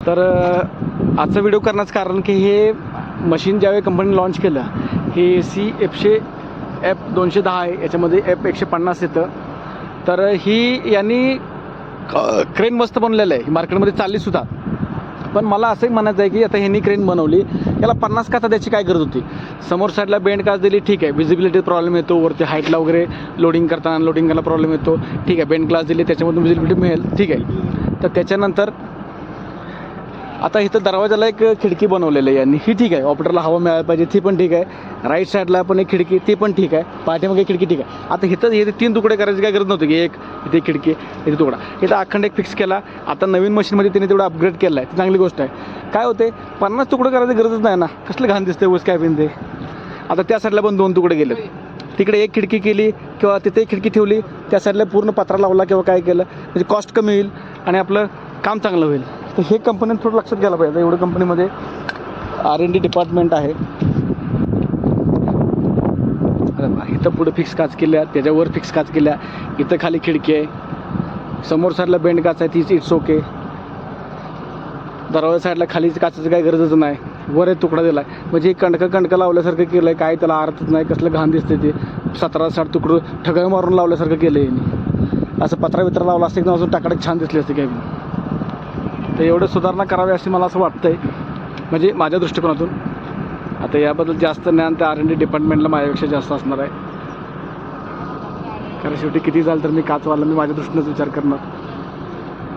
तर आजचा व्हिडिओ करण्याचं कारण की हे मशीन ज्यावेळी कंपनी लॉन्च केलं, हे F210 आहे, याच्यामध्ये F150 येतं. तर ही यांनी क्रेन मस्त बनवलेलं आहे, मार्केटमध्ये चाललीसुद्धा. पण मला असंही म्हणायचं आहे की आता ह्यांनी क्रेन बनवली, याला 50 काचा द्यायची काय गरज होती? समोर साईडला बेंड काच दिली, ठीक आहे, विजिबिलिटी प्रॉब्लेम येतो, वरती हाईटला वगैरे लोडिंग करताना अनलोडिंग करायला प्रॉब्लेम येतो, ठीक आहे, बेंड ग्लास दिली त्याच्यामधून विजिबिलिटी मिळेल, ठीक आहे. तर त्याच्यानंतर आता इथं दरवाजाला एक खिडकी बनवलेली आहे यांनी, ही ठीक आहे, ऑपरेटरला हवा मिळायला पाहिजे, ती पण ठीक आहे. राईट साईडला पण एक खिडकी, ती पण ठीक आहे. पाठीमागे खिडकी ठीक आहे. आता इथं हे 3 तुकडे करायची काय गरज नव्हती की एक इथे खिडकी इथे तुकडा, इथं अखंड एक फिक्स केला. आता नवीन मशीनमध्ये त्यांनी तेवढं अपग्रेड केलं आहे, ती चांगली गोष्ट आहे. काय होते, 50 तुकडे करायची गरजच नाही ना, कसलं घाण दिसते उस कॅबिन ते. आता त्या साईडला पण 2 तुकडे गेले, तिकडे एक खिडकी केली किंवा तिथे एक खिडकी ठेवली, त्या साईडला पूर्ण पत्रा लावला किंवा काय केलं, म्हणजे कॉस्ट कमी होईल आणि आपलं काम चांगलं होईल. तर हे कंपनीने थोडं लक्षात घ्यायला पाहिजे. एवढं कंपनीमध्ये R&D डिपार्टमेंट आहे. इथं पुढे फिक्स काच केल्या, त्याच्यावर फिक्स काच केल्या, इथं खाली खिडकी आहे, समोर साईडला बेंड काच आहे, तीच इट्स ओके. दरवाजा साईडला खाली काचाची काही गरजच नाही, वर एक तुकडा दिला आहे, म्हणजे कणकं लावल्यासारखं केलं आहे, काय त्याला अर्थच नाही, कसलं घाण दिसते ते. 17-60 तुकडं ठगळ मारून लावल्यासारखं केलं आहे यांनी. असं पत्रा लावला असतं एकदम अजून टाकाटाक छान दिसली असते कॅबिन. तर एवढं सुधारणा करावी अशी मला असं वाटतं आहे, म्हणजे माझ्या दृष्टिकोनातून. आता याबद्दल जास्त ज्ञान त्या R&D डिपार्टमेंटला माझ्यापेक्षा जास्त असणार आहे, कारण शेवटी किती झालं तर मी काचवाला मी माझ्या दृष्टीनंच विचार करणार.